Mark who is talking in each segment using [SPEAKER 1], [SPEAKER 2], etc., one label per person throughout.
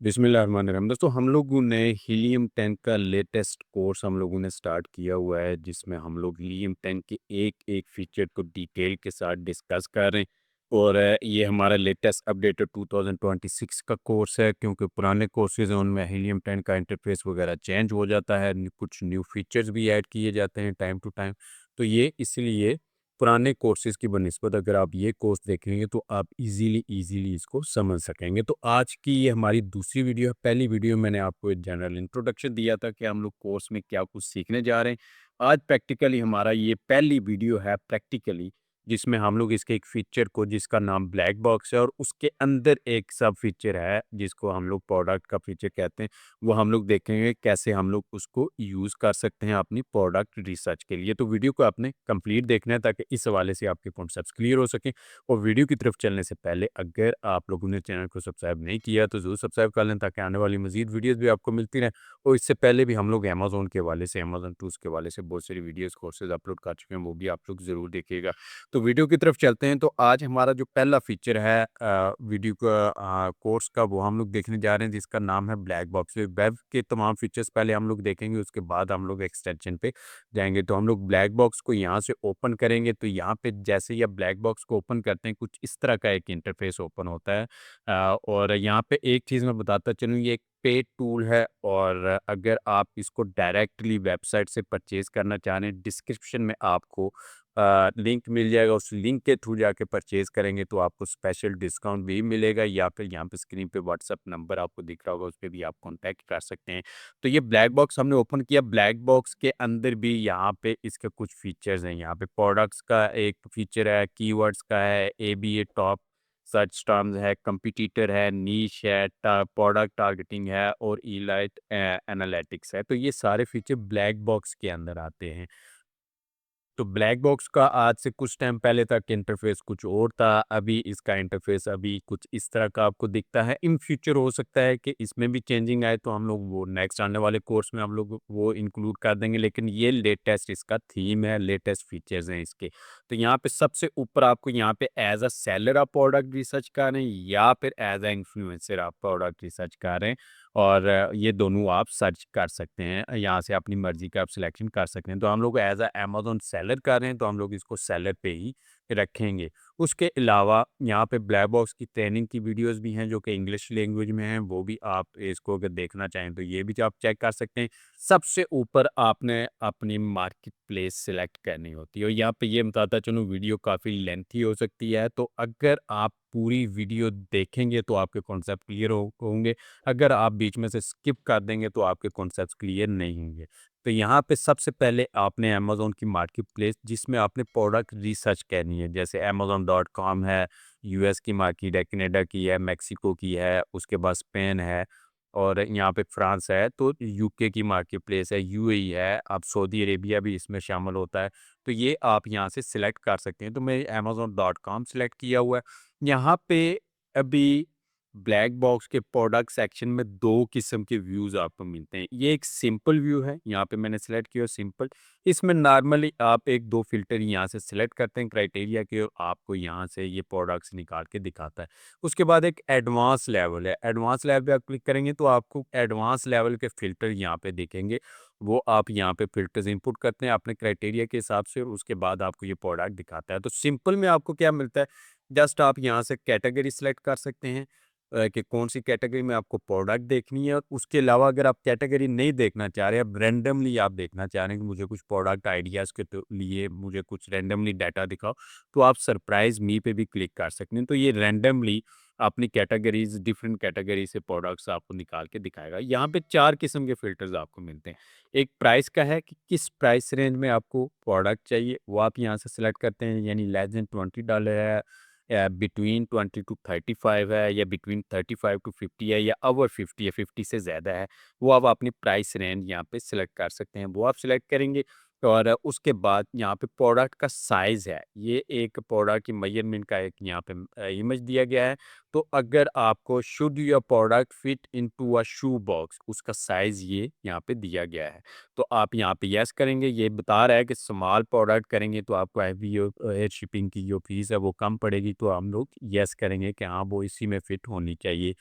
[SPEAKER 1] बिस्मिल्लाहिर्रहमानिर्रहीम। दोस्तों हम लोगों ने हीलियम 10 का लेटेस्ट कोर्स हम लोगों ने स्टार्ट किया हुआ है, जिसमें हम लोग हीलियम 10 के एक-एक फीचर को डिटेल के साथ डिस्कस कर रहे हैं। और ये हमारा लेटेस्ट अपडेटेड 2026 का कोर्स है, क्योंकि पुराने कोर्सेज़ हैं उनमें हीलियम 10 का इंटरफ़ेस वगैरह चेंज हो जाता है, कुछ न्यू फीचर्स भी ऐड किए जाते हैं टाइम टू टाइम। तो ये इसलिए पुराने कोर्सेज़ की बनिस्बत अगर आप ये कोर्स देखेंगे तो आप इजीली इसको समझ सकेंगे। तो आज की ये हमारी दूसरी वीडियो है। पहली वीडियो में मैंने आपको एक जनरल इंट्रोडक्शन दिया था कि हम लोग कोर्स में क्या कुछ सीखने जा रहे हैं। आज प्रैक्टिकली हमारा ये पहली वीडियो है प्रैक्टिकली, जिसमें हम लोग इसके एक फीचर को जिसका नाम ब्लैक बॉक्स है और उसके अंदर एक सब फीचर है जिसको हम लोग प्रोडक्ट का फीचर कहते हैं। वो हम लोग देखेंगे कैसे हम लोग उसको यूज़ कर सकते हैं अपनी प्रोडक्ट रिसर्च के लिए। तो वीडियो को आपने कंप्लीट देखना है ताकि इस हवाले से आपके कॉन्सेप्ट्स क्लियर हो सकें। और वीडियो की तरफ चलने से पहले अगर आप लोगों ने चैनल को सब्सक्राइब नहीं किया तो ज़रूर सब्सक्राइब कर लें ताकि आने वाली मज़ीद वीडियोज़ भी आपको मिलती रहें। और इससे पहले भी हम लोग अमेज़न के हवाले से, अमेज़न टूल्स के हवाले से बहुत सारी वीडियोज़, कोर्सेज़ अपलोड कर चुके हैं, वो भी आप लोग ज़रूर देखिएगा। तो वीडियो की तरफ चलते हैं। तो आज हमारा जो पहला फीचर है वीडियो का कोर्स का, वो हम लोग देखने जा रहे हैं जिसका नाम है ब्लैक बॉक्स। वेब के तमाम फीचर्स पहले हम लोग देखेंगे, उसके बाद हम लोग एक्सटेंशन पे जाएँगे। तो हम लोग ब्लैक बॉक्स को यहाँ से ओपन करेंगे, तो यहाँ पे जैसे ही आप ब्लैक बॉक्स को ओपन करते हैं, कुछ इस तरह का एक इंटरफ़ेस ओपन होता है। और यहाँ पे एक चीज़ मैं बताता चलूँ, ये एक पेड टूल है और अगर आप इसको डायरेक्टली वेबसाइट से परचेज़ करना चाह रहे हैं, डिस्क्रिप्शन में आपको लिंक मिल जाएगा। उस लिंक के थ्रू जाके परचेज़ करेंगे तो आपको स्पेशल डिस्काउंट भी मिलेगा, या फिर यहाँ पे स्क्रीन पे व्हाट्सएप नंबर आपको दिख रहा होगा, उस पे भी आप कॉन्टैक्ट कर सकते हैं। तो ये ब्लैक बॉक्स हमने ओपन किया। ब्लैक बॉक्स के अंदर भी यहाँ पे इसके कुछ फीचर्स हैं। यहाँ पे प्रोडक्ट्स का एक फीचर है, कीवर्ड्स का है, एबीए टॉप सर्च टर्म्स है, कॉम्पिटिटर है, नीश है, प्रोडक्ट टारगेटिंग है और इलाइट एनालिटिक्स है। तो ये सारे फीचर ब्लैक बॉक्स के अंदर आते हैं। तो ब्लैक बॉक्स का आज से कुछ टाइम पहले तक इंटरफेस कुछ और था, अभी इसका इंटरफेस अभी कुछ इस तरह का आपको दिखता है। इन फ्यूचर हो सकता है कि इसमें भी चेंजिंग आए, तो हम लोग वो नेक्स्ट आने वाले कोर्स में हम लोग वो इंक्लूड कर देंगे, लेकिन ये लेटेस्ट इसका थीम है, लेटेस्ट फीचर्स हैं इसके। तो यहाँ पे सबसे ऊपर आपको यहाँ पे एज अ सेलर आप प्रोडक्ट रिसर्च कर रहे हैं या फिर एज अ इन्फ्लुएंसर आप प्रोडक्ट रिसर्च कर रहे हैं, और ये दोनों आप सर्च कर सकते हैं। यहाँ से अपनी मर्ज़ी का आप सिलेक्शन कर सकते हैं। तो हम लोग एज़ अ अमेज़न सेलर कर रहे हैं, तो हम लोग इसको सेलर पे ही रखेंगे। उसके अलावा यहाँ पे ब्लैक बॉक्स की ट्रेनिंग की वीडियोज़ भी हैं जो कि इंग्लिश लैंग्वेज में हैं, वो भी आप इसको अगर देखना चाहें तो ये भी आप चेक कर सकते हैं। सबसे ऊपर आपने अपनी मार्केट प्लेस सेलेक्ट करनी होती है, और यहाँ पे ये बताता चलूँ वीडियो काफ़ी लेंथी हो सकती है, तो अगर आप पूरी वीडियो देखेंगे तो आपके कॉन्सेप्ट क्लियर होंगे। अगर आप बीच में से स्किप कर देंगे तो आपके कॉन्सेप्ट्स क्लियर नहीं होंगे। तो यहाँ पे सबसे पहले आपने अमेज़न की मार्केट प्लेस जिसमें आपने प्रोडक्ट रिसर्च करनी है, जैसे अमेज़न.com है, यूएस की मार्केट है, कनाडा की है, मेक्सिको की है, उसके बाद स्पेन है और यहाँ पे फ्रांस है, तो यूके की मार्केट प्लेस है, यूएई है, अब सऊदी अरेबिया भी इसमें शामिल होता है। तो ये आप यहाँ से सिलेक्ट कर सकते हैं। तो मैं अमेज़न.com सिलेक्ट किया हुआ है। यहाँ पे अभी ब्लैक बॉक्स के प्रोडक्ट सेक्शन में 2 किस्म के व्यूज़ आपको मिलते हैं। ये एक सिंपल व्यू है, यहाँ पे मैंने सेलेक्ट किया सिंपल। इसमें नॉर्मली आप 1-2 फ़िल्टर यहाँ से सेलेक्ट करते हैं क्राइटेरिया के, और आपको यहाँ से ये प्रोडक्ट्स निकाल के दिखाता है। उसके बाद एक एडवांस लेवल है, एडवांस लेवल पे आप क्लिक करेंगे तो आपको एडवांस लेवल के फ़िल्टर यहाँ पे दिखेंगे। वो आप यहाँ पे फ़िल्टर्स इनपुट करते हैं अपने क्राइटेरिया के हिसाब से, और उसके बाद आपको ये प्रोडक्ट दिखाता है। तो सिंपल में आपको क्या मिलता है, जस्ट आप यहाँ से कैटेगरी सेलेक्ट कर सकते हैं कि कौन-सी कैटेगरी में आपको प्रोडक्ट देखनी है, और उसके अलावा अगर आप कैटेगरी नहीं देखना चाह रहे हैं, आप रैंडमली आप देखना चाह रहे हैं कि मुझे कुछ प्रोडक्ट आइडियाज़ के तो लिए मुझे कुछ रैंडमली डाटा दिखाओ, तो आप सरप्राइज़ मी पे भी क्लिक कर सकते हैं। तो ये रैंडमली अपनी कैटेगरीज़, डिफरेंट कैटेगरी से प्रोडक्ट्स आपको निकाल के दिखाएगा। यहाँ पे 4 किस्म के फ़िल्टर्स आपको मिलते हैं। एक प्राइस का है कि किस प्राइस रेंज में आपको प्रोडक्ट चाहिए, वो आप यहाँ से सेलेक्ट करते हैं, यानी लेस देन $20 है, या बिटवीन 20 टू 35 है, या बिटवीन 35 टू 50 है, या ओवर 50 है, 50 से ज़्यादा है। वो आप अपनी प्राइस रेंज यहाँ पे सिलेक्ट कर सकते हैं, वो आप सिलेक्ट करेंगे। और उसके बाद यहाँ पे प्रोडक्ट का साइज़ है, ये एक प्रोडक्ट की मेजरमेंट का एक यहाँ पे इमेज दिया गया है। तो अगर आपको should your product fit into a shoe box, उसका साइज़ ये यहाँ पे दिया गया है। तो आप यहाँ पे येस करेंगे, ये बता रहा है कि स्मॉल प्रोडक्ट करेंगे तो आपको एफबीओ एयर शिपिंग की जो फीस है वो कम पड़ेगी, तो हम लोग येस करेंगे कि हाँ वो इसी में फिट होनी चाहिए।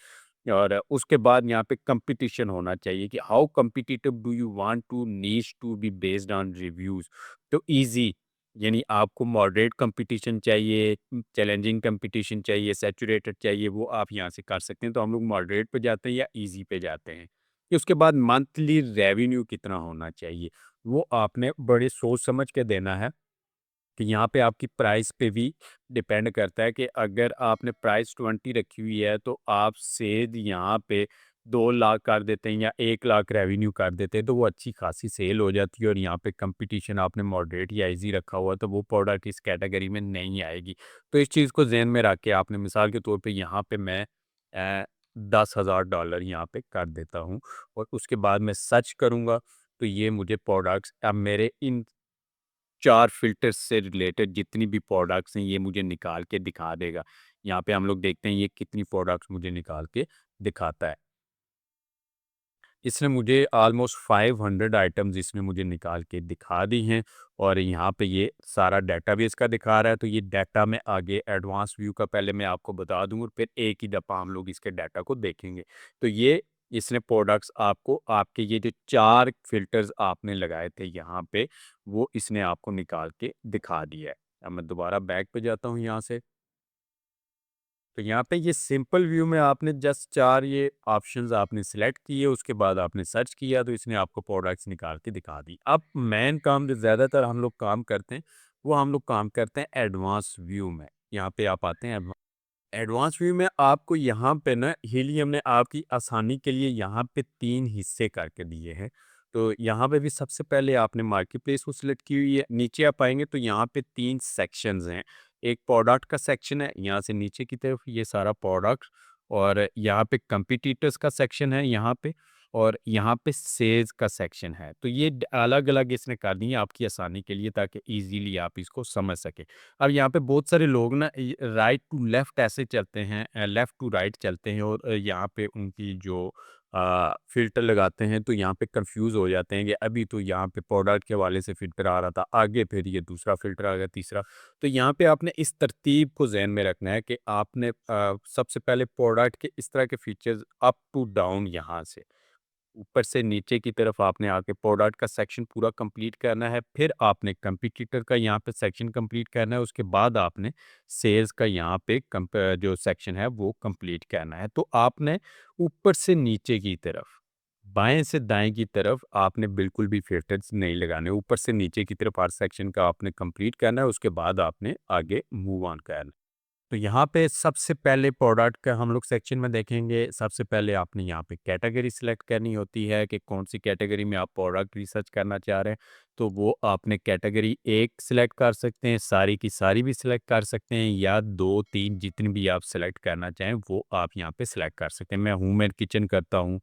[SPEAKER 1] और उसके बाद यहाँ पे कंपटीशन होना चाहिए कि how competitive do you want to niche to be based on reviews. तो ईज़ी यानी आपको मॉडरेट कंपटीशन चाहिए, चैलेंजिंग कंपटीशन चाहिए, सैचुरेटेड चाहिए, वो आप यहाँ से कर सकते हैं। तो हम लोग मॉडरेट पे जाते हैं या ईज़ी पे जाते हैं। कि उसके बाद मंथली रेवेन्यू कितना होना चाहिए, वो आपने बड़े सोच समझ के देना है। कि यहाँ पे आपकी प्राइस पे भी डिपेंड करता है कि अगर आपने प्राइस 20 रखी हुई है तो आप सेल यहाँ पे 2 लाख कर देते हैं या 1 लाख रेवेन्यू कर देते हैं तो वो अच्छी खासी सेल हो जाती है और यहाँ पे कंपटीशन आपने मॉडरेट या इजी रखा हुआ तो वो प्रोडक्ट इस कैटेगरी में नहीं आएगी। तो इस चीज़ को ज़हन में रख के आपने मिसाल के तौर पे यहाँ पे मैं $10,000 यहाँ पे कर देता हूँ और उसके बाद मैं सर्च करूँगा तो ये मुझे प्रोडक्ट्स अब मेरे इन 4 फ़िल्टर्स से रिलेटेड जितनी भी प्रोडक्ट्स हैं, ये मुझे निकाल के दिखा देगा। यहाँ पे हम लोग देखते हैं ये कितनी प्रोडक्ट्स मुझे निकाल के दिखाता है। इसने मुझे ऑलमोस्ट 500 आइटम्स इसने मुझे निकाल के दिखा दी हैं और यहाँ पे ये सारा डाटा भी इसका दिखा रहा है। तो ये डाटा मैं आगे एडवांस व्यू का पहले मैं आपको बता दूँ और फिर एक ही दफ़ा हम लोग इसके डाटा को देखेंगे। तो ये इसने प्रोडक्ट्स आपको आपके ये जो 4 फ़िल्टर्स आपने लगाए थे यहाँ पे, वो इसने आपको निकाल के दिखा दिया है। अब मैं दोबारा बैक पे जाता हूँ यहाँ से। तो यहाँ पे ये सिंपल व्यू में आपने जस्ट 4 ये ऑप्शंस आपने सेलेक्ट किए, उसके बाद आपने सर्च किया तो इसने आपको प्रोडक्ट्स निकाल के दिखा दी। अब मेन काम जो ज़्यादातर हम लोग काम करते हैं, वो हम लोग काम करते हैं एडवांस व्यू में। यहाँ पे आप आते हैं एडवांस व्यू में आपको यहाँ पे ना हीलियम ने आपकी आसानी के लिए यहाँ पे 3 हिस्से करके दिए हैं। तो यहाँ पे भी सबसे पहले आपने मार्केट प्लेस को सिलेक्ट की हुई है। नीचे आप आएँगे तो यहाँ पे 3 सेक्शंस हैं। एक प्रोडक्ट का सेक्शन है, यहाँ से नीचे की तरफ ये सारा प्रोडक्ट और यहाँ पे कॉम्पिटिटर्स का सेक्शन है यहाँ पे और यहाँ पे सेल्स का सेक्शन है। तो ये अलग-अलग इसने कर दी है आपकी आसानी के लिए ताकि ईज़िली आप इसको समझ सकें। अब यहाँ पे बहुत सारे लोग ना राइट टू लेफ्ट ऐसे चलते हैं लेफ्ट टू राइट चलते हैं और यहाँ पे उनकी जो फ़िल्टर लगाते हैं तो यहाँ पे कंफ्यूज हो जाते हैं कि अभी तो यहाँ पे प्रोडक्ट के हवाले से फ़िल्टर आ रहा था, आगे फिर ये दूसरा फ़िल्टर आ गया, तीसरा। तो यहाँ पे आपने इस तरतीब को ज़हन में रखना है कि आपने सबसे पहले प्रोडक्ट के इस तरह के फीचर्स अप टू डाउन यहाँ से ऊपर से नीचे की तरफ आपने आके प्रोडक्ट का सेक्शन पूरा कंप्लीट करना है। फिर आपने कंपटीटर का यहाँ पे सेक्शन कंप्लीट करना है। उसके बाद आपने सेल्स का यहाँ पे जो सेक्शन है वो कंप्लीट करना है। तो आपने ऊपर से नीचे की तरफ, बाएँ से दाएँ की तरफ आपने बिल्कुल भी फ़िल्टर्स नहीं लगाने। ऊपर से नीचे की तरफ हर सेक्शन का आपने कंप्लीट करना है। उसके बाद आपने आगे मूव ऑन करना है। तो यहाँ पे सबसे पहले प्रोडक्ट का हम लोग सेक्शन में देखेंगे। सबसे पहले आपने यहाँ पे कैटेगरी सिलेक्ट करनी होती है कि कौन सी कैटेगरी में आप प्रोडक्ट रिसर्च करना चाह रहे हैं। तो वो आपने कैटेगरी 1 सिलेक्ट कर सकते हैं, सारी की सारी भी सिलेक्ट कर सकते हैं या 2-3 जितनी भी आप सिलेक्ट करना चाहें वो आप यहाँ पे सिलेक्ट कर सकते हैं। मैं होम एंड किचन करता हूँ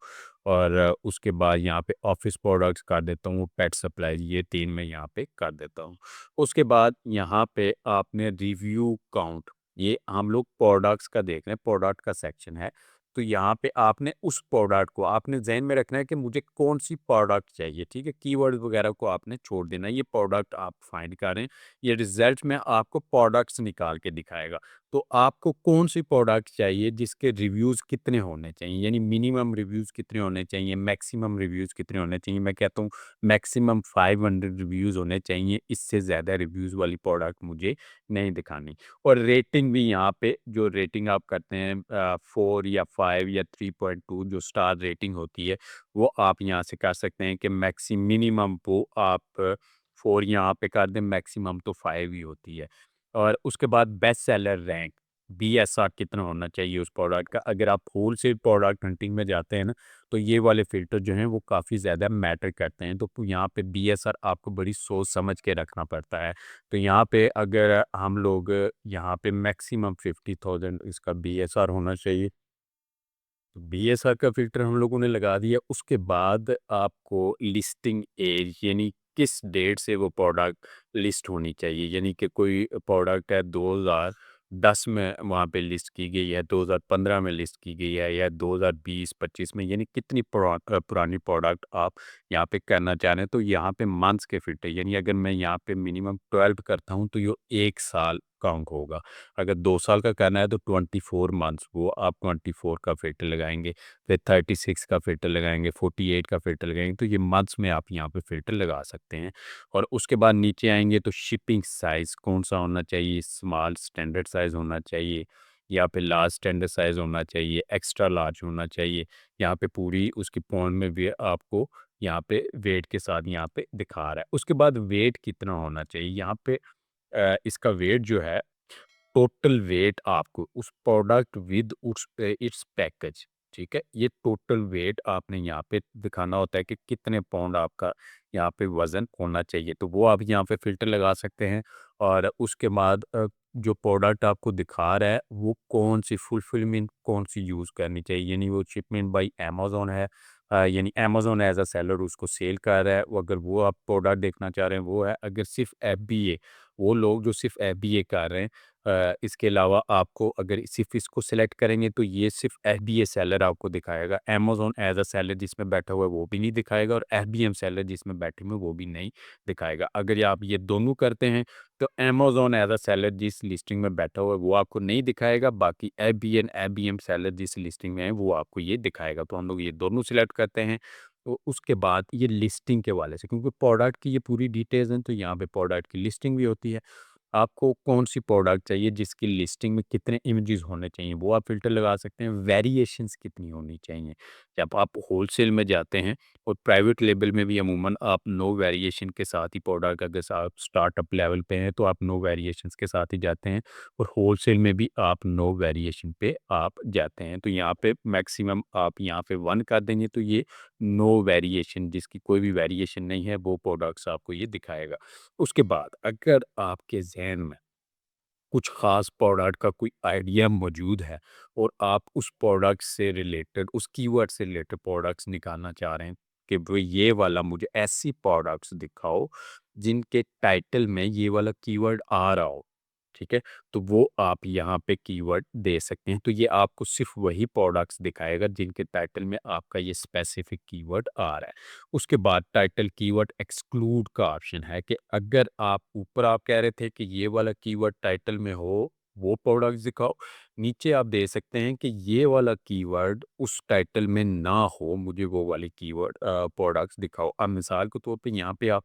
[SPEAKER 1] और उसके बाद यहाँ पे ऑफिस प्रोडक्ट्स कर देता हूँ, पेट सप्लाई ये 3 मैं यहाँ पे कर देता हूँ। उसके बाद यहाँ पे आपने रिव्यू काउंट ये हम लोग प्रोडक्ट्स का देख रहे हैं, प्रोडक्ट का सेक्शन है। तो यहाँ पे आपने उस प्रोडक्ट को आपने ज़हन में रखना है कि मुझे कौन-सी प्रोडक्ट चाहिए, ठीक है? कीवर्ड वगैरह को आपने छोड़ देना है, ये प्रोडक्ट आप फाइंड करें, ये रिज़ल्ट में आपको प्रोडक्ट्स निकाल के दिखाएगा। तो आपको कौन-सी प्रोडक्ट चाहिए जिसके रिव्यूज़ कितने होने चाहिए, यानी मिनिमम रिव्यूज़ कितने होने चाहिए, मैक्सिमम रिव्यूज़ कितने होने चाहिए? मैं कहता हूँ मैक्सिमम 500 रिव्यूज़ होने चाहिए, इससे ज़्यादा रिव्यूज़ वाली प्रोडक्ट मुझे नहीं दिखानी। और रेटिंग भी यहाँ पे जो रेटिंग आप करते हैं 4 या 5 या 3.2 जो स्टार रेटिंग होती है, वो आप यहाँ से कर सकते हैं कि मिनिमम वो आप 4 यहाँ पे कर दें, मैक्सिमम तो 5 ही होती है। और उसके बाद बेस्ट सेलर रैंक, बीएसआर कितना होना चाहिए उस प्रोडक्ट का। अगर आप होलसेल प्रोडक्ट हंटिंग में जाते हैं ना, तो ये वाले फ़िल्टर जो हैं वो काफ़ी ज़्यादा मैटर करते हैं। तो यहाँ पे बीएसआर आपको बड़ी सोच समझ के रखना पड़ता है। तो यहाँ पे अगर हम लोग यहाँ पे मैक्सिमम 50,000 इसका बीएसआर होना चाहिए। तो बीएसआर का फ़िल्टर हम लोगों ने लगा दिया। उसके बाद आपको लिस्टिंग एज यानी किस डेट से वो प्रोडक्ट लिस्ट होनी चाहिए। यानी कि कोई प्रोडक्ट है 2010 में वहाँ पे लिस्ट की गई है, 2015 में लिस्ट की गई है या 2020-25 में, यानी कितनी पुरानी प्रोडक्ट आप यहाँ पे करना चाह रहे हैं। तो यहाँ पे मंथ्स के फ़िल्टर यानी अगर मैं यहाँ पे मिनिमम 12 करता हूँ तो ये 1 साल काउंट होगा। अगर 2 साल का करना है तो 24 मंथ्स वो आप 24 का फ़िल्टर लगाएँगे, फिर 36 का फ़िल्टर लगाएँगे, 48 का फ़िल्टर लगाएँगे, तो ये मंथ्स में आप यहाँ पे फ़िल्टर लगा सकते हैं। और उसके बाद नीचे आएँगे तो शिपिंग साइज़ कौन-सा होना चाहिए, स्मॉल स्टैंडर्ड साइज़ होना चाहिए या फिर लार्ज स्टैंडर्ड साइज़ होना चाहिए, एक्स्ट्रा लार्ज होना चाहिए। यहाँ पे पूरी उसकी पॉइंट में भी आपको यहाँ पे वेट के साथ यहाँ पे दिखा रहा है। उसके बाद वेट कितना होना चाहिए, यहाँ पे इसका वेट जो है टोटल वेट आपको उस प्रोडक्ट विद उस इट्स पैकेज, ठीक है? ये टोटल वेट आपने यहाँ पे दिखाना होता है कि कितने पाउंड आपका यहाँ पे वज़न होना चाहिए, तो वो आप यहाँ पे फ़िल्टर लगा सकते हैं। और उसके बाद जो प्रोडक्ट आपको दिखा रहा है, वो कौन-सी फुलफिलमेंट कौन-सी यूज़ करनी चाहिए, यानी वो शिपमेंट बाय अमेज़न है, यानी अमेज़न एज़ अ सेलर उसको सेल कर रहा है, वो अगर वो आप प्रोडक्ट देखना चाह रहे हैं, वो है। अगर सिर्फ़ एफबीए, वो लोग जो सिर्फ़ एफबीए कर रहे हैं, इसके अलावा आपको अगर सिर्फ़ इसको सेलेक्ट करेंगे तो ये सिर्फ़ एफबीए सेलर आपको दिखाएगा। अमेज़न एज़ अ सेलर जिसमें बैठा हुआ है वो भी नहीं दिखाएगा और एफबीएम सेलर जिसमें बैठे हुए हैं वो भी नहीं दिखाएगा। अगर ये आप ये दोनों करते हैं तो अमेज़न एज़ अ सेलर जिस लिस्टिंग में बैठा हुआ है वो आपको नहीं दिखाएगा, बाकी एफबीएन एफबीएम सेलर जिस लिस्टिंग में है वो आपको ये दिखाएगा। तो हम लोग ये दोनों सिलेक्ट करते हैं। तो उसके बाद ये लिस्टिंग के हवाले से, क्योंकि प्रोडक्ट की ये पूरी डिटेल्स हैं तो यहाँ पे प्रोडक्ट की लिस्टिंग भी होती है। आपको कौन-सी प्रोडक्ट चाहिए जिसकी लिस्टिंग में कितने इमेजेस होने चाहिए, वो आप फ़िल्टर लगा सकते हैं। वेरिएशंस कितनी होनी चाहिए। जब आप होलसेल में जाते हैं और प्राइवेट लेबल में भी अमूमन आप नो वेरिएशन के साथ ही प्रोडक्ट, अगर आप स्टार्टअप लेवल पे हैं तो आप नो वेरिएशंस के साथ ही जाते हैं और होलसेल में भी आप नो वेरिएशन पे आप जाते हैं। तो यहाँ पे मैक्सिमम आप यहाँ पे 1 कर देंगे तो ये नो वेरिएशन, जिसकी कोई भी वेरिएशन नहीं है, वो प्रोडक्ट्स आपको ये दिखाएगा। उसके बाद अगर आपके ज़हन में कुछ ख़ास प्रोडक्ट का कोई आइडिया मौजूद है और आप उस प्रोडक्ट से रिलेटेड, उस कीवर्ड से रिलेटेड प्रोडक्ट्स निकालना चाह रहे हैं कि भई ये वाला मुझे ऐसी प्रोडक्ट्स दिखाओ जिनके टाइटल में ये वाला कीवर्ड आ रहा हो, ठीक है? तो वो आप यहाँ पे कीवर्ड दे सकते हैं। तो ये आपको सिर्फ़ वही प्रोडक्ट्स दिखाएगा जिनके टाइटल में आपका ये स्पेसिफ़िक कीवर्ड आ रहा है। उसके बाद टाइटल कीवर्ड एक्सक्लूड का ऑप्शन है कि अगर आप ऊपर आप कह रहे थे कि ये वाला कीवर्ड टाइटल में हो, वो प्रोडक्ट्स दिखाओ। नीचे आप दे सकते हैं कि ये वाला कीवर्ड उस टाइटल में ना हो, मुझे वो वाले कीवर्ड प्रोडक्ट्स दिखाओ। अब मिसाल के तौर पे यहाँ पे आप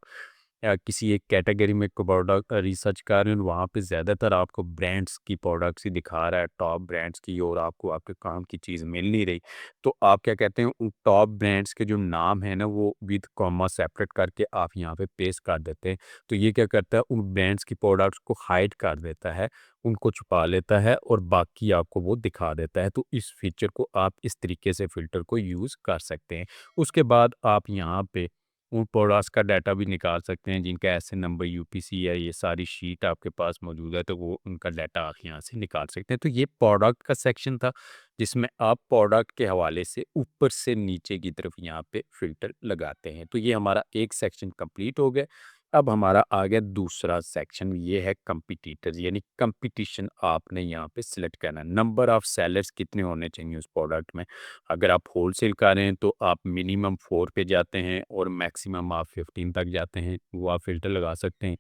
[SPEAKER 1] किसी एक कैटेगरी में प्रोडक्ट रिसर्च कर रहे हैं, वहाँ पे ज़्यादातर आपको ब्रांड्स की प्रोडक्ट्स ही दिखा रहा है, टॉप ब्रांड्स की, और आपको आपके काम की चीज़ मिल नहीं रही। तो आप क्या कहते हैं, उन टॉप ब्रांड्स के जो नाम है ना वो विद कॉमा सेपरेट करके आप यहाँ पे पेस्ट कर देते हैं। तो ये क्या करता है, उन ब्रांड्स की प्रोडक्ट्स को हाइड कर देता है, उनको छुपा लेता है और बाकी आपको वो दिखा देता है। तो इस फीचर को आप इस तरीके से फ़िल्टर को यूज़ कर सकते हैं। उसके बाद आप यहाँ पे उन प्रोडक्ट्स का डाटा भी निकाल सकते हैं जिनका एसएन नंबर, यूपीसी है, ये सारी शीट आपके पास मौजूद है, तो वो उनका डाटा आप यहाँ से निकाल सकते हैं। तो ये प्रोडक्ट का सेक्शन था जिसमें आप प्रोडक्ट के हवाले से ऊपर से नीचे की तरफ यहाँ पे फ़िल्टर लगाते हैं। तो ये हमारा एक सेक्शन कंप्लीट हो गया। अब हमारा आ गया दूसरा सेक्शन, ये है कंपटीटर्स, यानी कंपटीशन आपने यहाँ पे सिलेक्ट करना है। नंबर ऑफ सेलर्स कितने होने चाहिए उस प्रोडक्ट में। अगर आप होलसेल कर रहे हैं तो आप मिनिमम 4 पे जाते हैं और मैक्सिमम आप 15 तक जाते हैं, वो आप फ़िल्टर लगा सकते हैं।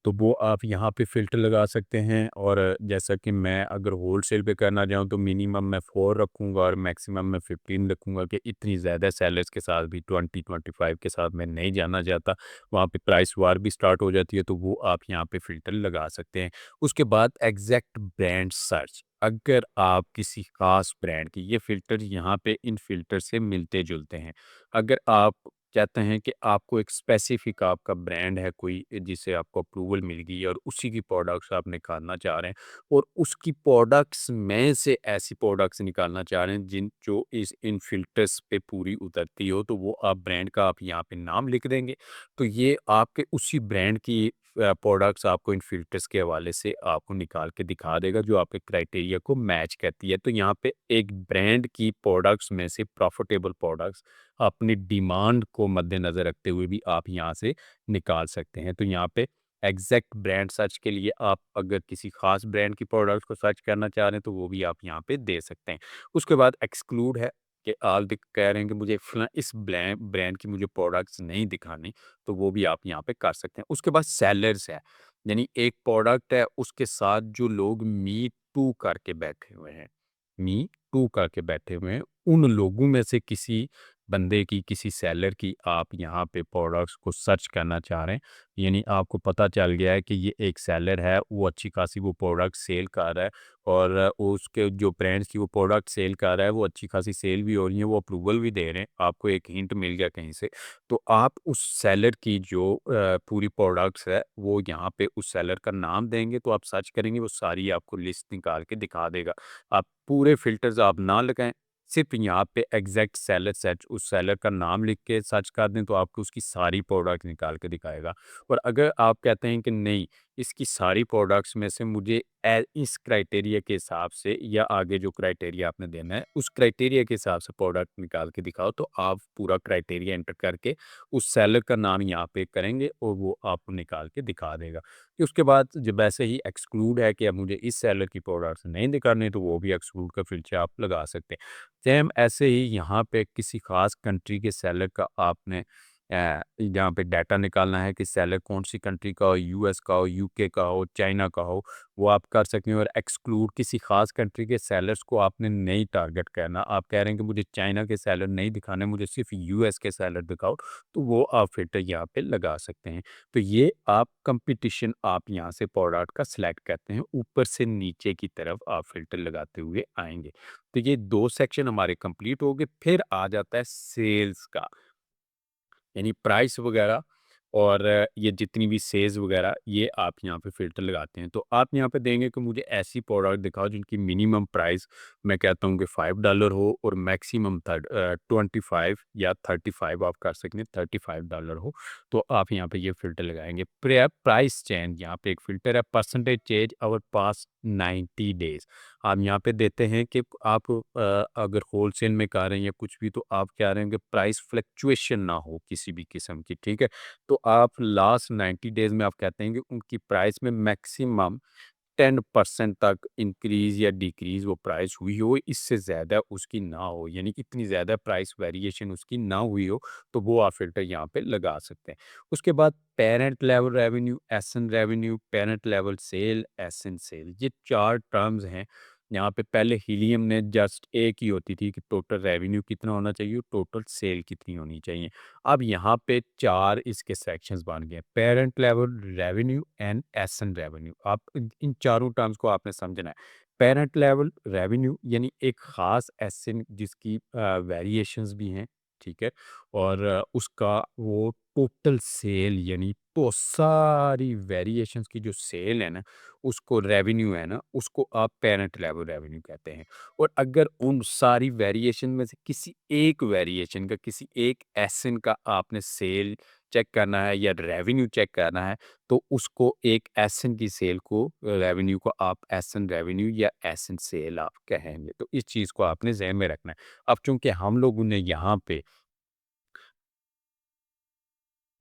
[SPEAKER 1] तो वो आप यहाँ पे फ़िल्टर लगा सकते हैं। और जैसा कि मैं अगर होलसेल पे करना चाहूँ तो मिनिमम मैं 4 रखूँगा और मैक्सिमम मैं 15 रखूँगा कि इतनी ज़्यादा सेलर्स के साथ भी 20-25 के साथ मैं नहीं जाना चाहता। वहाँ पे प्राइस वार भी स्टार्ट हो जाती है, तो वो आप यहाँ पे फ़िल्टर लगा सकते हैं। उसके बाद एग्ज़ैक्ट ब्रांड सर्च, अगर आप किसी ख़ास ब्रांड की, ये फ़िल्टर यहाँ पे इन फ़िल्टर से मिलते-जुलते हैं। अगर आप कहते हैं कि आपको एक स्पेसिफिक आपका ब्रांड है कोई जिसे आपको अप्रूवल मिल गई है और उसी की प्रोडक्ट्स आप निकालना चाह रहे हैं और उसकी प्रोडक्ट्स में से ऐसी प्रोडक्ट्स निकालना चाह रहे हैं जिन जो इस इन फिल्टर्स पे पूरी उतरती हो, तो वो आप ब्रांड का आप यहाँ पे नाम लिख देंगे। तो ये आपके उसी ब्रांड की प्रोडक्ट्स आपको इन फिल्टर्स के हवाले से आपको निकाल के दिखा देगा जो आपके क्राइटेरिया को मैच करती है। तो यहाँ पे एक ब्रांड की प्रोडक्ट्स में से प्रॉफिटेबल प्रोडक्ट्स अपनी डिमांड को मद्देनज़र रखते हुए भी आप यहाँ से निकाल सकते हैं। तो यहाँ पे एग्ज़ैक्ट ब्रांड सर्च के लिए आप अगर किसी ख़ास ब्रांड की प्रोडक्ट को सर्च करना चाह रहे हैं, तो वो भी आप यहाँ पे दे सकते हैं। उसके बाद एक्सक्लूड है। कि आप कह रहे हैं कि मुझे इस ब्रांड की मुझे प्रोडक्ट्स नहीं दिखानी, तो वो भी आप यहाँ पे कर सकते हैं। उसके बाद सेलर्स है, यानी एक प्रोडक्ट है उसके साथ जो लोग मी टू करके बैठे हुए हैं, मी टू करके बैठे हुए हैं, उन लोगों में से किसी बंदे की, किसी सेलर की आप यहाँ पे प्रोडक्ट्स को सर्च करना चाह रहे हैं, यानी आपको पता चल गया है कि ये एक सेलर है, वो अच्छी खासी वो प्रोडक्ट सेल कर रहा है और उसके जो ब्रांड्स की वो प्रोडक्ट सेल कर रहा है वो अच्छी खासी सेल भी हो रही है, वो अप्रूवल भी दे रहे हैं, आपको एक हिंट मिल गया कहीं से, तो आप उस सेलर की जो पूरी प्रोडक्ट्स है वो यहाँ पे उस सेलर का नाम देंगे, तो आप सर्च करेंगे वो सारी आपको लिस्ट निकाल के दिखा देगा। आप पूरे फिल्टर्स आप ना लगाएं, सिर्फ यहाँ पे एग्जैक्ट सेलर सर्च, उस सेलर का नाम लिख के सर्च कर दें तो आपको उसकी सारी प्रोडक्ट निकाल के दिखाएगा। और अगर आप कहते हैं कि नहीं, इसकी सारी प्रोडक्ट्स में से मुझे इस क्राइटेरिया के हिसाब से या आगे जो क्राइटेरिया आपने देना है उस क्राइटेरिया के हिसाब से प्रोडक्ट निकाल के दिखाओ, तो आप पूरा क्राइटेरिया एंटर करके उस सेलर का नाम यहाँ पे करेंगे और वो आपको निकाल के दिखा देगा। कि उसके बाद जब ऐसे ही एक्सक्लूड है कि अब मुझे इस सेलर की प्रोडक्ट्स नहीं दिखाने, तो वो भी एक्सक्लूड का फिल्टर आप लगा सकते हैं। सेम ऐसे ही यहाँ पे किसी खास कंट्री के सेलर का आपने यहाँ पे डाटा निकालना है कि सेलर कौन सी कंट्री का हो, यूएस का हो, यूके का हो, चाइना का हो, वो आप कर सकते हैं। और एक्सक्लूड किसी खास कंट्री के सेलर्स को आपने नहीं टारगेट करना, आप कह रहे हैं कि मुझे चाइना के सेलर नहीं दिखाने, मुझे सिर्फ यूएस के सेलर दिखाओ, तो वो आप फिल्टर यहाँ पे लगा सकते हैं। तो ये आप कंपटीशन आप यहाँ से प्रोडक्ट का सिलेक्ट करते हैं, ऊपर से नीचे की तरफ आप फिल्टर लगाते हुए आएंगे। तो ये 2 सेक्शन हमारे कंप्लीट हो गए, फिर आ जाता है सेल्स का, यानी प्राइस वगैरह और ये जितनी भी सेल्स वगैरह ये आप यहाँ पे फ़िल्टर लगाते हैं। तो आप यहाँ पे देंगे कि मुझे ऐसी प्रोडक्ट दिखाओ जिनकी मिनिमम प्राइस मैं कहता हूँ कि $5 हो और मैक्सिमम 25 या 35 आप कर सकते हैं, $35 हो, तो आप यहाँ पे ये फ़िल्टर लगाएँगे। प्राइस चेंज यहाँ पे एक फ़िल्टर है, percentage change over past 90 days. आप यहाँ पे देते हैं कि आप अगर होलसेल में कह रहे हैं या कुछ भी, तो आप कह रहे हैं कि प्राइस फ्लक्चुएशन ना हो किसी भी किस्म की, ठीक है? तो आप लास्ट 90 डेज़ में आप कहते हैं कि उनकी प्राइस में मैक्सिमम 10% तक इंक्रीज़ या डिक्रीज़ वो प्राइस हुई हो, इससे ज़्यादा उसकी ना हो, यानी इतनी ज़्यादा प्राइस वेरिएशन उसकी ना हुई हो, तो वो आप फ़िल्टर यहाँ पे लगा सकते हैं। उसके बाद parent level revenue, SN revenue, parent level sale, SN sale, ये 4 टर्म्स हैं। यहाँ पे पहले हीलियम ने जस्ट एक ही होती थी कि टोटल रेवेन्यू कितना होना चाहिए, टोटल सेल कितनी होनी चाहिए। अब यहाँ पे 4 इसके सेक्शंस बन गए, parent level revenue and SN revenue. आप इन इन चारों टर्म्स को आपने समझना है। पेरेंट लेवल रेवेन्यू यानी एक ख़ास एसएन जिसकी वेरिएशंस भी हैं, ठीक है? और उसका वो टोटल सेल यानी तो सारी वेरिएशंस की जो सेल है ना, उसको रेवेन्यू है ना, उसको आप पेरेंट लेवल रेवेन्यू कहते हैं। और अगर उन सारी वेरिएशन में से किसी एक वेरिएशन का, किसी एक एसएन का आपने सेल चेक करना है या रेवेन्यू चेक करना है, तो उसको एक एसएन की सेल को, रेवेन्यू को आप एसएन रेवेन्यू या एसएन सेल आप कहेंगे। तो इस चीज़ को आपने ज़हन में रखना है। अब चूँकि हम लोगों ने यहाँ पे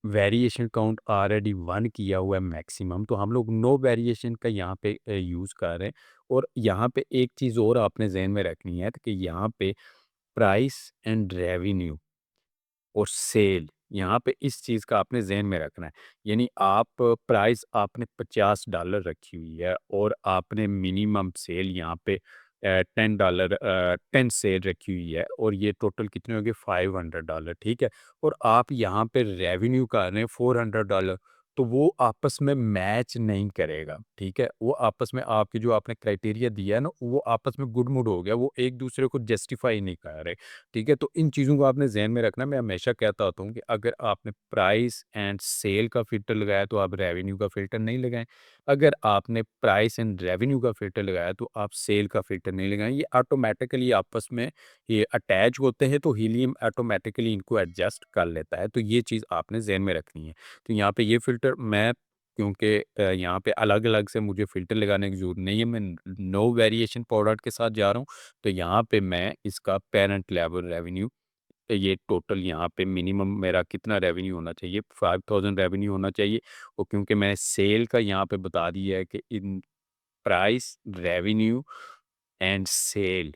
[SPEAKER 1] वेरिएशन काउंट ऑलरेडी 1 किया हुआ है मैक्सिमम, तो हम लोग नो वेरिएशन का यहाँ पे यूज़ कर रहे हैं। और यहाँ पे एक चीज़ और आपने ज़हन में रखनी है कि यहाँ पे प्राइस एंड रेवेन्यू और सेल, यहाँ पे इस चीज़ का आपने ज़हन में रखना है। यानी आप प्राइस आपने $50 रखी हुई है और आपने मिनिमम सेल यहाँ पे $10 10 सेल रखी हुई है और ये टोटल कितने हो गए $500, ठीक है? और आप यहाँ पे रेवेन्यू कर रहे हैं $400, तो वो आपस में मैच नहीं करेगा, ठीक है? वो आपस में आपके जो आपने क्राइटेरिया दिया है ना, वो आपस में गुड-मुड हो गया, वो एक-दूसरे को जस्टिफाई नहीं कर रहे। ठीक है? तो इन चीज़ों को आपने ज़हन में रखना है। मैं हमेशा कहता होता हूँ कि अगर आपने प्राइस एंड सेल का फ़िल्टर लगाया तो आप रेवेन्यू का फ़िल्टर नहीं लगाएँ। अगर आपने प्राइस एंड रेवेन्यू का फ़िल्टर लगाया तो आप सेल का फ़िल्टर नहीं लगाएँ। ये ऑटोमैटिकली आपस में ये अटैच होते हैं, तो हीलियम ऑटोमैटिकली इनको एडजस्ट कर लेता है। तो ये चीज़ आपने ज़हन में रखनी है। तो यहाँ पे ये फ़िल्टर मैं, क्योंकि यहाँ पे अलग-अलग से मुझे फ़िल्टर लगाने की ज़रूरत नहीं है, मैं नो वेरिएशन प्रोडक्ट के साथ जा रहा हूँ। तो यहाँ पे मैं इसका पेरेंट लेवल रेवेन्यू, ये टोटल यहाँ पे मिनिमम मेरा कितना रेवेन्यू होना चाहिए, 5000 रेवेन्यू होना चाहिए। और क्योंकि मैंने सेल का यहाँ पे बता दिया है कि इन प्राइस, रेवेन्यू एंड सेल,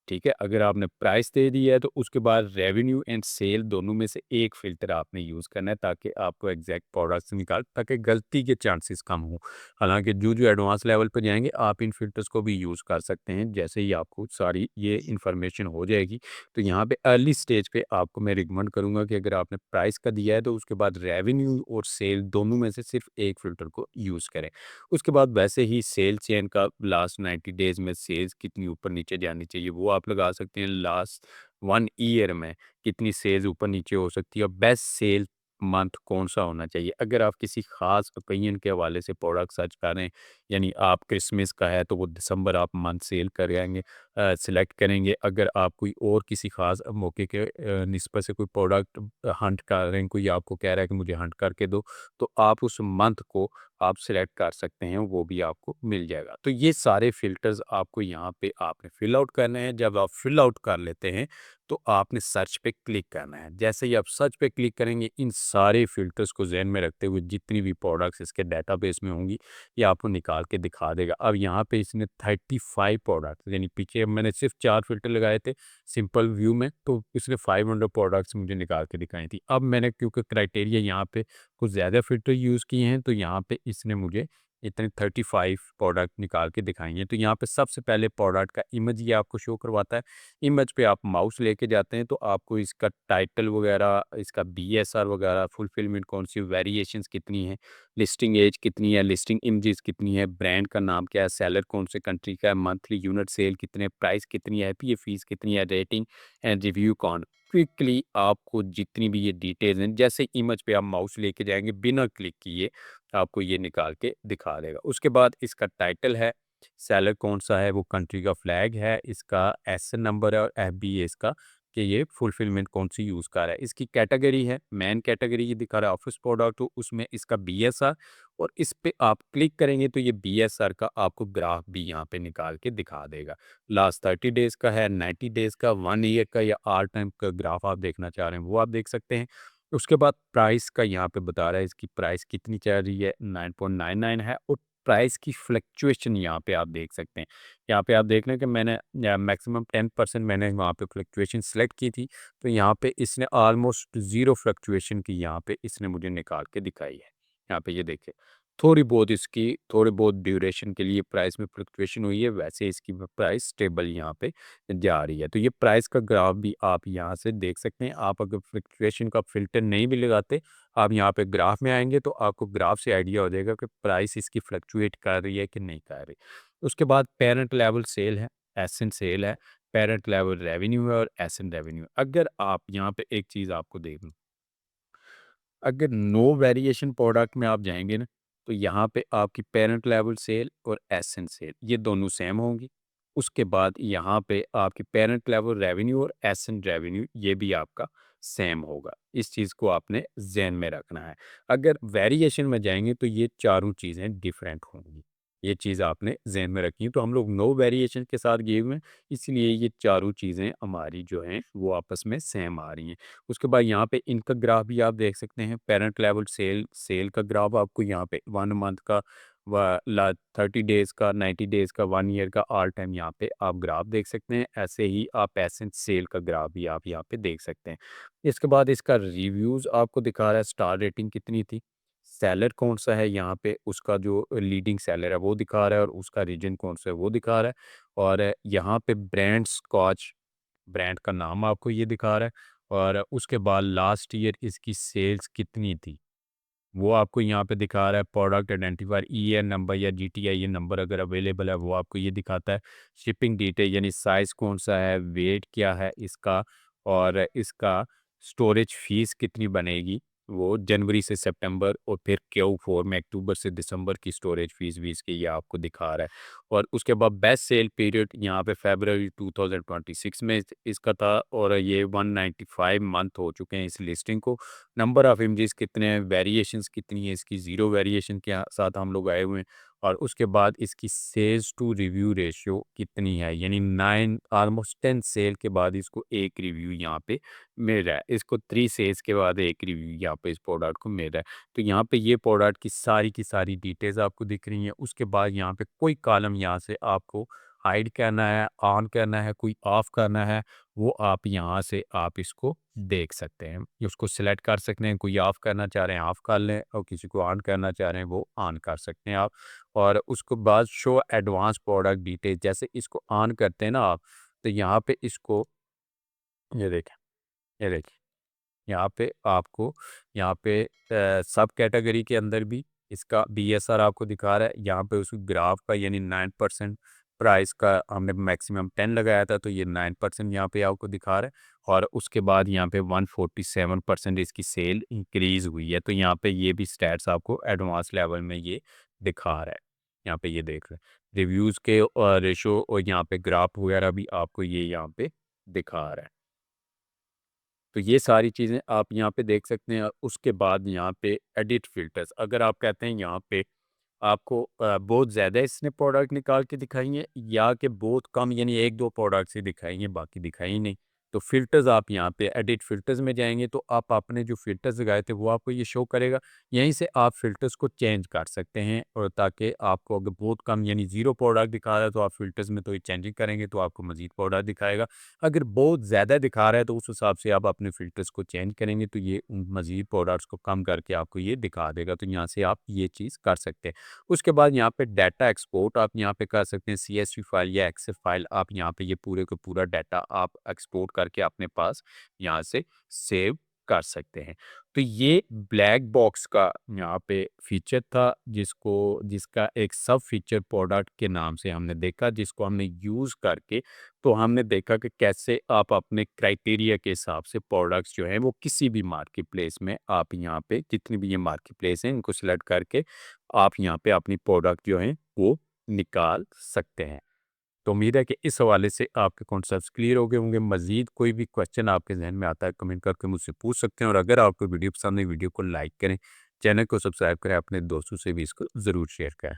[SPEAKER 1] ठीक है? अगर आपने प्राइस दे दी है तो उसके बाद रेवेन्यू एंड सेल दोनों में से एक फ़िल्टर आपने यूज़ करना है ताकि आपको एग्ज़ैक्ट प्रोडक्ट्स निकाल ताकि गलती के चांसेस कम हों। हालाँकि जो एडवांस लेवल पे जाएँगे आप इन फ़िल्टर्स को भी यूज़ कर सकते हैं। जैसे ही आपको सारी ये इन्फॉर्मेशन हो जाएगी तो यहाँ पे अर्ली स्टेज पे आपको मैं रिकमेंड करूँगा कि अगर आपने प्राइस का दिया है तो उसके बाद रेवेन्यू और सेल दोनों में से सिर्फ़ एक फ़िल्टर को यूज़ करें। उसके बाद वैसे ही सेल चेन का लास्ट 90 डेज़ में सेल्स कितनी ऊपर-नीचे जानी चाहिए, वो आप लगा सकते हैं। लास्ट 1 ईयर में कितनी सेल्स ऊपर-नीचे हो सकती है और बेस्ट सेल मंथ कौन-सा होना चाहिए। अगर आप किसी ख़ास ओकेजन के हवाले से प्रोडक्ट सर्च कर रहे हैं, यानी आप क्रिसमस का है तो वो दिसंबर आप मंथ सेल करेंगे सेलेक्ट करेंगे। अगर आप कोई और किसी ख़ास मौके के निस्बत से कोई प्रोडक्ट हंट कर रहे हैं, कोई आपको कह रहा है कि मुझे हंट करके दो, तो आप उस मंथ को आप सिलेक्ट कर सकते हैं, वो भी आपको मिल जाएगा। तो ये सारे फ़िल्टर्स आपको यहाँ पे आपने फ़िल आउट करने हैं। जब आप फ़िल आउट कर लेते हैं, तो आपने सर्च पे क्लिक करना है। जैसे ही आप सर्च पे क्लिक करेंगे, इन सारे फ़िल्टर्स को ज़हन में रखते हुए जितनी भी प्रोडक्ट्स इसके डेटाबेस में होंगी, ये आपको निकाल के दिखा देगा। अब यहाँ पे इसने 35 प्रोडक्ट्स यानी पीछे मैंने सिर्फ़ 4 फ़िल्टर लगाए थे सिंपल व्यू में, तो इसने 500 प्रोडक्ट्स मुझे निकाल के दिखाई थी। अब मैंने क्योंकि क्राइटेरिया यहाँ पे कुछ ज़्यादा फ़िल्टर यूज़ किए हैं, तो यहाँ पे इसने मुझे इतने 35 प्रोडक्ट निकाल के दिखाई हैं। तो यहाँ पे सबसे पहले प्रोडक्ट का इमेज ये आपको शो करवाता है। इमेज पे आप माउस लेके जाते हैं तो आपको इसका टाइटल वगैरह, इसका बीएसआर वगैरह, फुलफिलमेंट कौन-सी, वेरिएशंस कितनी है, लिस्टिंग एज कितनी है, लिस्टिंग इमेजेस कितनी है, ब्रांड का नाम क्या है, सेलर कौन से कंट्री का है, मंथली यूनिट सेल कितने, प्राइस कितनी है, पीए फीस कितनी है, रेटिंग एंड रिव्यू कौन। क्विकली आपको जितनी भी ये डिटेल्स हैं, जैसे इमेज पे आप माउस लेके जाएँगे बिना क्लिक किए, आपको ये निकाल के दिखा देगा। उसके बाद इसका टाइटल है, सेलर कौन-सा है, वो कंट्री का फ्लैग है, इसका एसएन नंबर है और एफबी है इसका कि ये फुलफिलमेंट कौन-सी यूज़ कर रहा है। इसकी कैटेगरी है, मेन कैटेगरी ये दिखा रहा है ऑफ़िस प्रोडक्ट, तो उसमें इसका बीएसआर, और इस पे आप क्लिक करेंगे तो ये बीएसआर का आपको ग्राफ भी यहाँ पे निकाल के दिखा देगा। लास्ट 30 डेज़ का है, 90 डेज़ का, 1 ईयर का या ऑल टाइम का ग्राफ आप देखना चाह रहे हैं, वो आप देख सकते हैं। उसके बाद प्राइस का यहाँ पे बता रहा है, इसकी प्राइस कितनी चल रही है, 9.99 है, और प्राइस की फ्लक्चुएशन यहाँ पे आप देख सकते हैं। यहाँ पे आप देख रहे हैं कि मैंने मैक्सिमम 10% मैंने वहाँ पे फ्लक्चुएशन सेलेक्ट की थी, तो यहाँ पे इसने ऑलमोस्ट ज़ीरो फ्लक्चुएशन की यहाँ पे इसने मुझे निकाल के दिखाई है। यहाँ पे ये देखिए, थोड़ी बहुत ड्यूरेशन के लिए प्राइस में फ्लक्चुएशन हुई है, वैसे इसकी प्राइस स्टेबल यहाँ पे जा रही है। तो ये प्राइस का ग्राफ भी आप यहाँ से देख सकते हैं। आप अगर फ्लक्चुएशन का फ़िल्टर नहीं भी लगाते, आप यहाँ पे ग्राफ में आएँगे तो आपको ग्राफ से आइडिया हो जाएगा कि प्राइस इसकी फ्लक्चुएट कर रही है कि नहीं कर रही। उसके बाद पेरेंट लेवल सेल है, एसेंट सेल है, पेरेंट लेवल रेवेन्यू है और एसेंट रेवेन्यू है। अगर आप यहाँ पे एक चीज़ आपको देख लूँ, अगर नो वेरिएशन प्रोडक्ट में आप जाएँगे ना, तो यहाँ पे आपकी पेरेंट लेवल सेल और एसेंट सेल ये दोनों सेम होंगी। उसके बाद यहाँ पे आपकी पेरेंट लेवल रेवेन्यू और एसेंट रेवेन्यू ये भी आपका सेम होगा। इस चीज़ को आपने ज़हन में रखना है। अगर वेरिएशन में जाएँगे तो ये चारों चीज़ें डिफरेंट होंगी। ये चीज़ आपने ज़हन में रखनी है। तो हम लोग नो वेरिएशन के साथ गए हुए हैं, इसलिए ये चारों चीज़ें हमारी जो हैं वो आपस में सेम आ रही हैं। उसके बाद यहाँ पे इनका ग्राफ भी आप देख सकते हैं। पेरेंट लेवल सेल सेल का ग्राफ आपको यहाँ पे 1 मंथ का व ला 30 डेज़ का, 90 डेज़ का, 1 ईयर का ऑल टाइम यहाँ पे आप ग्राफ देख सकते हैं। ऐसे ही आप एसेंट सेल का ग्राफ भी आप यहाँ पे देख सकते हैं। इसके बाद इसका रिव्यूज़ आपको दिखा रहा है, स्टार रेटिंग कितनी थी, सेलर कौन-सा है यहाँ पे, उसका जो लीडिंग सेलर है वो दिखा रहा है और उसका रीजन कौन-सा है वो दिखा रहा है, और यहाँ पे ब्रांड स्कॉच, ब्रांड का नाम आपको ये दिखा रहा है, और उसके बाद लास्ट ईयर इसकी सेल्स कितनी थी, वो आपको यहाँ पे दिखा रहा है। प्रोडक्ट आइडेंटिफायर ईएन नंबर या जीटीआईएन नंबर अगर अवेलेबल है वो आपको ये दिखाता है। शिपिंग डिटेल यानी साइज़ कौन-सा है, वेट क्या है इसका, और इसका स्टोरेज फ़ीस कितनी बनेगी, वो जनवरी से सितंबर, और फिर Q4 में अक्टूबर से दिसंबर की स्टोरेज फ़ीस भी इसकी ये आपको दिखा रहा है। और उसके बाद बेस्ट सेल पीरियड यहाँ पे फरवरी 2026 में इसका था, और ये 195 मंथ हो चुके हैं इस लिस्टिंग को। नंबर ऑफ इमेजेस कितने हैं, वेरिएशंस कितनी है इसकी, ज़ीरो वेरिएशन के साथ हम लोग आए हुए हैं। और उसके बाद इसकी सेल्स टू रिव्यू रेशियो कितनी है, यानी 9 ऑलमोस्ट 10 सेल के बाद इसको 1 रिव्यू यहाँ पे मिल रहा है। इसको 3 सेल्स के बाद 1 रिव्यू यहाँ पे इस प्रोडक्ट को मिल रहा है। तो यहाँ पे ये प्रोडक्ट की सारी डिटेल्स आपको दिख रही हैं। उसके बाद यहाँ पे कोई कॉलम यहाँ से आपको हाइड करना है, ऑन करना है, कोई ऑफ करना है, वो आप यहाँ से आप इसको देख सकते हैं। ये उसको सिलेक्ट कर सकते हैं, कोई ऑफ करना चाह रहे हैं ऑफ कर लें और किसी को ऑन करना चाह रहे हैं वो ऑन कर सकते हैं आप। और उसके बाद शो एडवांस प्रोडक्ट डिटेल, जैसे इसको ऑन करते हैं ना आप, तो यहाँ पे इसको ये देखें, ये देखिए, यहाँ पे आपको यहाँ पे सब कैटेगरी के अंदर भी इसका बीएसआर आपको दिखा रहा है। यहाँ पे उस ग्राफ का यानी 9% प्राइस का हमने मैक्सिमम 10 लगाया था, तो ये 9% यहाँ पे आपको दिखा रहा है। और उसके बाद यहाँ पे 147% इसकी सेल इंक्रीज हुई है। तो यहाँ पे ये भी स्टैट्स आपको एडवांस लेवल में ये दिखा रहा है। यहाँ पे ये देख रहे हैं रिव्यूज़ के रेशो, और यहाँ पे ग्राफ वगैरह भी आपको ये यहाँ पे दिखा रहा है। तो ये सारी चीज़ें आप यहाँ पे देख सकते हैं। उसके बाद यहाँ पे एडिट फ़िल्टर्स, अगर आप कहते हैं यहाँ पे आपको बहुत ज़्यादा इसने प्रोडक्ट निकाल के दिखाई हैं या कि बहुत कम यानी 1-2 प्रोडक्ट्स ही दिखाई हैं, बाकी दिखाई ही नहीं। तो फ़िल्टर्स आप यहाँ पे एडिट फ़िल्टर्स में जाएँगे तो आप आपने जो फ़िल्टर्स लगाए थे वो आपको ये शो करेगा। यहीं से आप फ़िल्टर्स को चेंज कर सकते हैं, और ताकि आपको अगर बहुत कम यानी 0 प्रोडक्ट दिखा रहा है तो आप फ़िल्टर्स में तो ये चेंजिंग करेंगे तो आपको मज़ीद प्रोडक्ट दिखाएगा। अगर बहुत ज़्यादा दिखा रहा है तो उस हिसाब से आप अपने फ़िल्टर्स को चेंज करेंगे तो ये उन मज़ीद प्रोडक्ट्स को कम करके आपको ये दिखा देगा। तो यहाँ से आप ये चीज़ कर सकते हैं। उसके बाद यहाँ पे डाटा एक्सपोर्ट आप यहाँ पे कर सकते हैं, सीएसवी फाइल या एक्सेफ फाइल आप यहाँ पे ये पूरे का पूरा डाटा आप एक्सपोर्ट करके अपने पास यहाँ से सेव कर सकते हैं। तो ये ब्लैक बॉक्स का यहाँ पे फीचर था, जिसका एक सब फीचर प्रोडक्ट के नाम से हमने देखा, जिसको हमने यूज़ करके तो हमने देखा कि कैसे आप अपने क्राइटेरिया के हिसाब से प्रोडक्ट्स जो हैं वो किसी भी मार्केट प्लेस में आप यहाँ पे जितनी भी ये मार्केट प्लेस हैं इनको सेलेक्ट करके आप यहाँ पे अपनी प्रोडक्ट जो हैं वो निकाल सकते हैं। तो उम्मीद है कि इस हवाले से आपके कॉन्सेप्ट्स क्लियर हो गए होंगे। मज़ीद कोई भी क्वेश्चन आपके ज़हन में आता है कमेंट करके मुझसे पूछ सकते हैं, और अगर आपको वीडियो पसंद है वीडियो को लाइक करें, चैनल को सब्सक्राइब करें, अपने दोस्तों से भी इसको ज़रूर शेयर करें।